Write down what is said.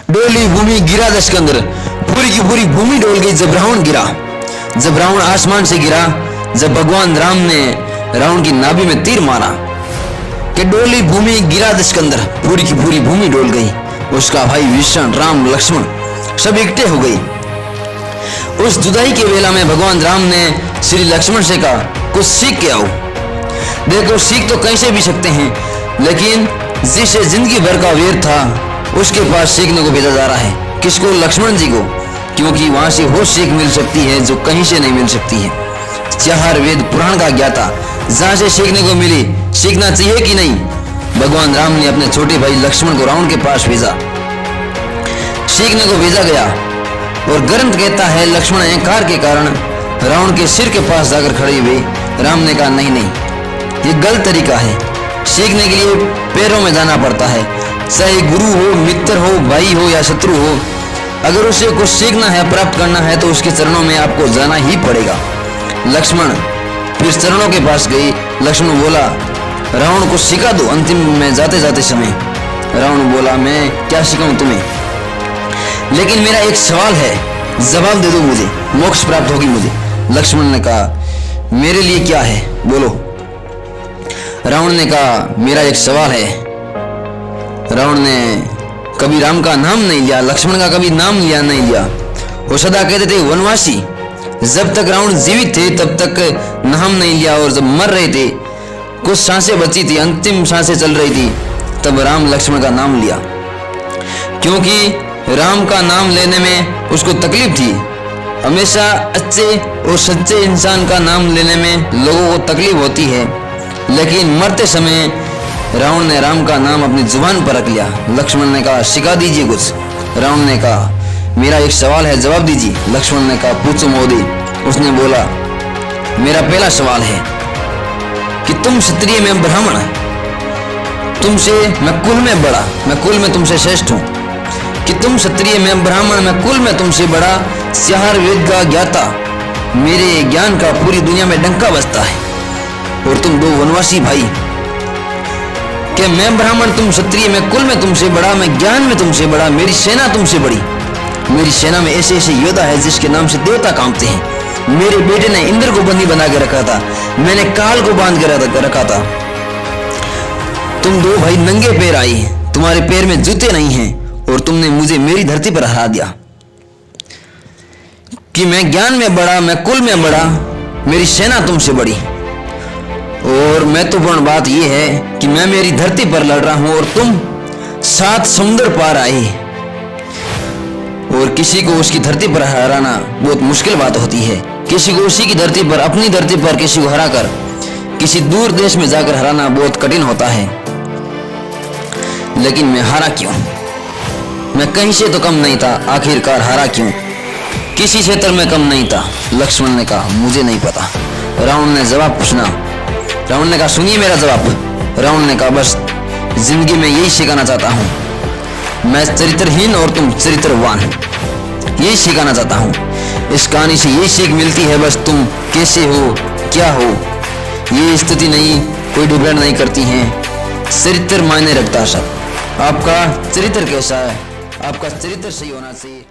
डोली भूमि गिरा दशकंदर, पूरी की पूरी भूमि डोल गई जब रावण गिरा। जब रावण आसमान से गिरा, जब भगवान राम ने रावण की नाभि में तीर मारा कि डोली भूमि गिरा दशकंदर, पूरी की पूरी भूमि डोल गई। उसका भाई विष्णु, राम, लक्ष्मण सब इकट्ठे हो गई। उस जुदाई के वेला में भगवान राम ने श्री लक्ष्मण से कहा, कुछ सीख के आओ। देखो, सीख तो कैसे भी सकते हैं, लेकिन जिसे जिंदगी भर का वेर था उसके पास सीखने को भेजा जा रहा है। किसको? लक्ष्मण जी को, क्योंकि वहां से वो सीख मिल सकती है जो कहीं से नहीं मिल सकती है। चार वेद पुराण का ज्ञाता जहां से सीखने को मिली, सीखना चाहिए कि नहीं? भगवान राम ने अपने छोटे भाई लक्ष्मण को रावण के पास भेजा, सीखने को भेजा गया। और ग्रंथ कहता है लक्ष्मण अहंकार के कारण रावण के सिर के पास जाकर खड़े हुए। राम ने कहा, नहीं नहीं, ये गलत तरीका है। सीखने के लिए पैरों में जाना पड़ता है, चाहे गुरु हो, मित्र हो, भाई हो या शत्रु हो। अगर उसे कुछ सीखना है, प्राप्त करना है, तो उसके चरणों में आपको जाना ही पड़ेगा। लक्ष्मण फिर चरणों के पास गई। लक्ष्मण बोला, रावण को सिखा दो। अंतिम में जाते जाते समय रावण बोला, मैं क्या सिखाऊं तुम्हें, लेकिन मेरा एक सवाल है, जवाब दे दो मुझे, मोक्ष प्राप्त होगी मुझे। लक्ष्मण ने कहा, मेरे लिए क्या है, बोलो। रावण ने कहा, मेरा एक सवाल है। रावण ने कभी राम का नाम नहीं लिया, लक्ष्मण का कभी नाम लिया नहीं लिया। वो सदा कहते थे वनवासी। जब तक रावण जीवित थे तब तक नाम नहीं लिया, और जब मर रहे थे, कुछ सांसें बची थी, अंतिम सांसें चल रही थी, तब राम लक्ष्मण का नाम लिया। क्योंकि राम का नाम लेने में उसको तकलीफ थी। हमेशा अच्छे और सच्चे इंसान का नाम लेने में लोगों को तकलीफ होती है, लेकिन मरते समय रावण ने राम का नाम अपनी जुबान पर रख लिया। लक्ष्मण ने कहा, सिखा दीजिए कुछ। रावण ने कहा, मेरा एक सवाल है, जवाब दीजिए। लक्ष्मण ने कहा, पूछो मोदी। उसने बोला, मेरा पहला सवाल है कि तुम क्षत्रिय, मैं ब्राह्मण, तुमसे मैं कुल में बड़ा, मैं कुल में तुमसे श्रेष्ठ हूँ। कि तुम क्षत्रिय, मैं ब्राह्मण, मैं कुल में तुमसे बड़ा, चार वेद का ज्ञाता, मेरे ज्ञान का पूरी दुनिया में डंका बजता है। और तुम दो वनवासी भाई, कि मैं ब्राह्मण, तुम क्षत्रिय, मैं कुल में तुमसे बड़ा, मैं ज्ञान में तुमसे बड़ा, मेरी सेना तुमसे बड़ी। मेरी सेना में ऐसे ऐसे योद्धा है जिसके नाम से देवता कांपते हैं। मेरे बेटे ने इंद्र को बंदी बना के रखा था, मैंने काल को बांध के रखा था। तुम दो भाई नंगे पैर आई, तुम्हारे पैर में जूते नहीं हैं, और तुमने मुझे मेरी धरती पर हरा दिया। कि मैं ज्ञान में बड़ा, मैं कुल में बड़ा, मेरी सेना तुमसे बड़ी। और महत्वपूर्ण बात यह है कि मैं मेरी धरती पर लड़ रहा हूं और तुम 7 समुद्र पार आए। और किसी को उसकी धरती पर हराना बहुत मुश्किल बात होती है। किसी को उसी की धरती पर, अपनी धरती पर किसी को हराकर किसी दूर देश में जाकर हराना बहुत कठिन होता है। लेकिन मैं हारा क्यों? मैं कहीं से तो कम नहीं था, आखिरकार हारा क्यों? किसी क्षेत्र में कम नहीं था। लक्ष्मण ने कहा, मुझे नहीं पता। रावण ने जवाब पूछना। रावण ने कहा, सुनिए मेरा जवाब। रावण ने कहा, बस जिंदगी में यही सिखाना चाहता हूँ, मैं चरित्रहीन और तुम चरित्रवान, यही सिखाना चाहता हूँ। इस कहानी से यही सीख मिलती है, बस तुम कैसे हो, क्या हो, ये स्थिति नहीं, कोई डिपेंड नहीं करती है। चरित्र मायने रखता है सब। आपका चरित्र कैसा है, आपका चरित्र सही होना चाहिए।